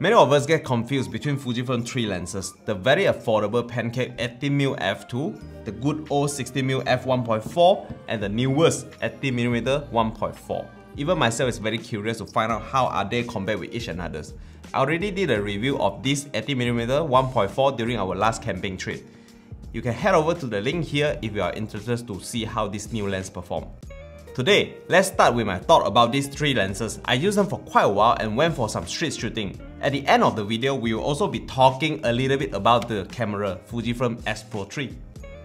Many of us get confused between Fujifilm 3 lenses, the very affordable pancake 18mm F2, the good old 16mm F1.4 and the newest 18mm 1.4. Even myself is very curious to find out how are they compared with each another. I already did a review of this 18mm 1.4 during our last camping trip. You can head over to the link here if you are interested to see how this new lens performs. Today, let's start with my thought about these three lenses. I used them for quite a while and went for some street shooting. At the end of the video, we will also be talking a little bit about the camera, Fujifilm S Pro 3.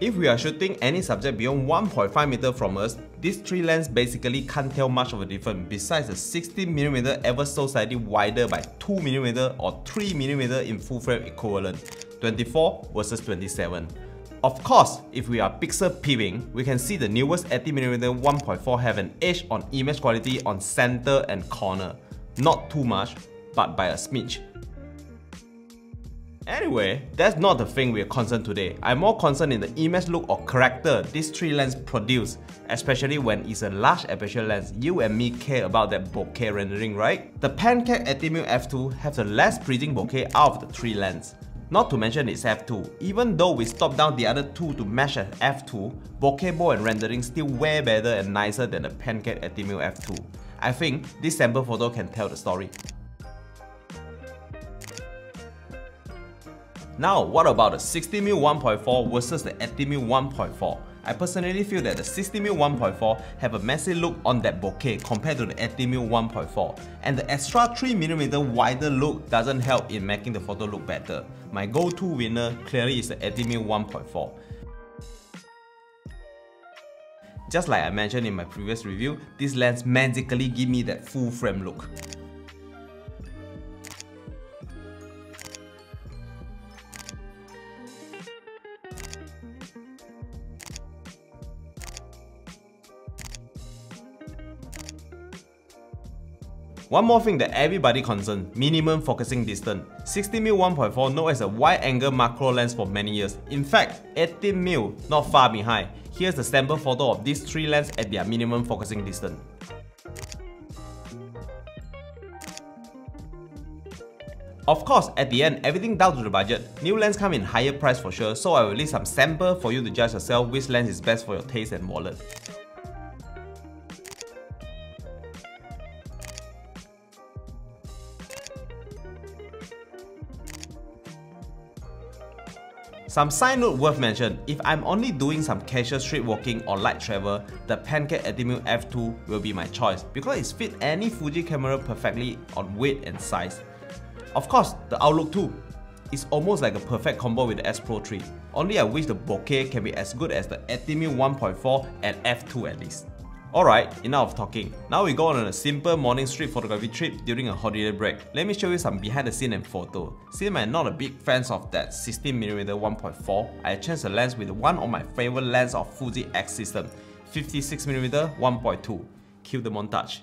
If we are shooting any subject beyond 1.5 meter from us, these three lenses basically can't tell much of a difference besides the 16mm ever so slightly wider by 2mm or 3mm in full frame equivalent, 24 versus 27. Of course, if we are pixel peeping, we can see the newest 18mm 1.4 have an edge on image quality on center and corner. Not too much, but by a smidge. Anyway, that's not the thing we are concerned today. I'm more concerned in the image look or character these three lenses produce, especially when it's a large aperture lens. You and me care about that bokeh rendering, right? The pancake 18mm F2 has the less pleasing bokeh out of the three lenses. Not to mention its f2. Even though we stopped down the other two to match at f2, bokeh ball and rendering still way better and nicer than the pancake 18mm f2. I think this sample photo can tell the story. Now, what about the 16mm 1.4 versus the 18mm 1.4? I personally feel that the 16mm 1.4 have a messy look on that bokeh compared to the 18mm 1.4, and the extra 3mm wider look doesn't help in making the photo look better. My go-to winner clearly is the 18mm 1.4. Just like I mentioned in my previous review, this lens magically gives me that full frame look. One more thing that everybody concerned, minimum focusing distance. 16mm 1.4 known as a wide-angle macro lens for many years. In fact, 18mm not far behind. Here's the sample photo of these three lenses at their minimum focusing distance. Of course, at the end, everything down to the budget. New lens come in higher price for sure, so I will leave some sample for you to judge yourself which lens is best for your taste and wallet. Some side note worth mention, if I'm only doing some casual street walking or light travel, the pancake 18mm F2 will be my choice because it fits any Fuji camera perfectly on weight and size. Of course, the outlook too. It's almost like a perfect combo with the S Pro 3. Only I wish the bokeh can be as good as the 18mm 1.4 and F2 at least. Alright, enough of talking. Now we go on a simple morning street photography trip during a holiday break. Let me show you some behind the scene and photo. Since I'm not a big fan of that 16mm 1.4, I changed the lens with one of my favorite lenses of Fuji X system, 56mm 1.2. Cue the montage.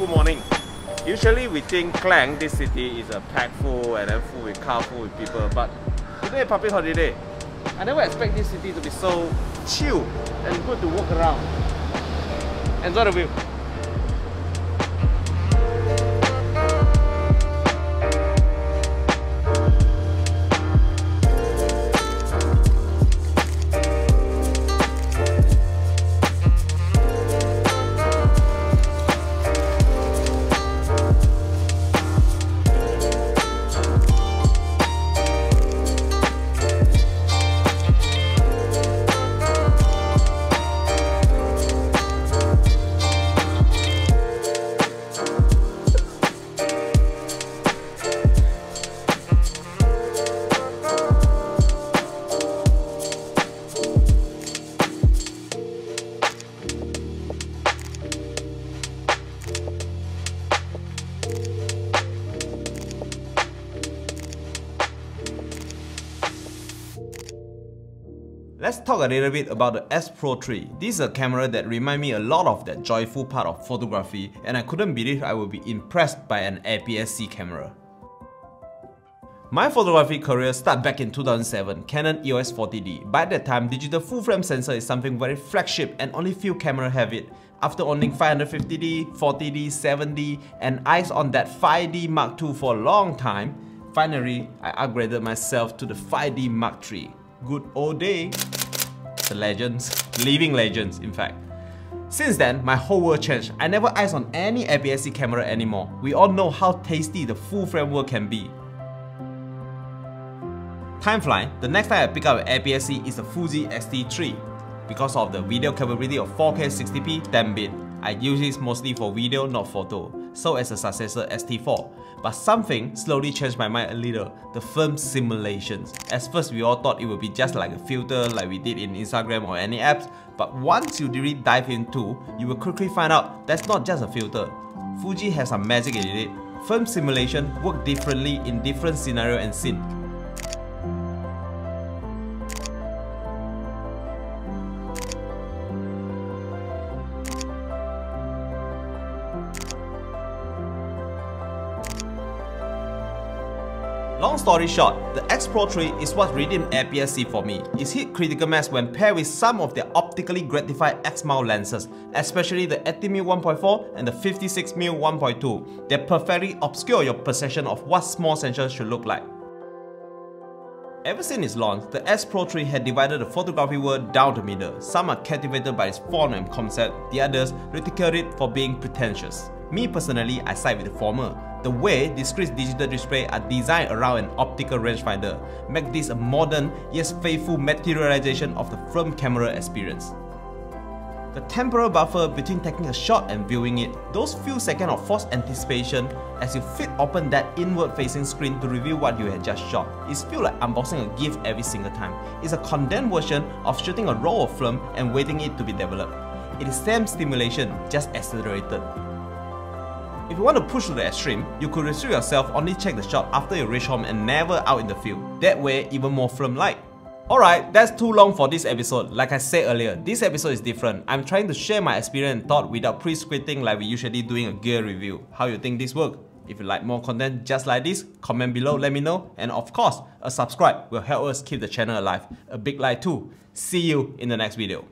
Morning. Usually we think Klang, this city, is a packed full and then full with car, full with people, but today public holiday. I never expect this city to be so chill and good to walk around. Enjoy the view. Let's talk a little bit about the S Pro 3. This is a camera that reminds me a lot of that joyful part of photography, and I couldn't believe I would be impressed by an APS-C camera. My photography career started back in 2007, Canon EOS 40D. By that time, digital full-frame sensor is something very flagship and only few cameras have it. After owning 550D, 40D, 7D, and eyes on that 5D Mark II for a long time, finally, I upgraded myself to the 5D Mark III. Good old day. The legends. Living legends, in fact. Since then, my whole world changed. I never eyes on any APS-C camera anymore. We all know how tasty the full-frame world can be. Time flying, the next time I pick up an APS-C is the Fuji X-T3. Because of the video capability of 4K 60p 10-bit, I use this mostly for video, not photo, so as a successor X-T4. But something slowly changed my mind a little, the film simulations. At first we all thought it would be just like a filter like we did in Instagram or any apps, but once you really dive into, you will quickly find out that's not just a filter. Fuji has some magic in it. Film simulation work differently in different scenario and scene. Long story short, the X Pro 3 is what redeemed APS-C for me. It's hit critical mass when paired with some of their optically gratified X-mount lenses, especially the 18mm 1.4 and the 56mm 1.2. They perfectly obscure your perception of what small sensor should look like. Ever since its launch, the S Pro 3 had divided the photography world down the middle. Some are captivated by its form and concept, the others ridicule it for being pretentious. Me personally, I side with the former. The way discrete digital displays are designed around an optical rangefinder make this a modern yet faithful materialization of the film camera experience. The temporal buffer between taking a shot and viewing it, those few seconds of forced anticipation as you flip open that inward-facing screen to reveal what you had just shot, it feels like unboxing a gift every single time. It's a condensed version of shooting a roll of film and waiting it to be developed. It is same stimulation, just accelerated. If you want to push to the extreme, you could restrict yourself only check the shot after you reach home and never out in the field. That way, even more film-like. Alright, that's too long for this episode. Like I said earlier, this episode is different. I'm trying to share my experience and thought without pre-scripting like we usually doing a gear review. How you think this works? If you like more content just like this, comment below, let me know. And of course, a subscribe will help us keep the channel alive. A big like too. See you in the next video.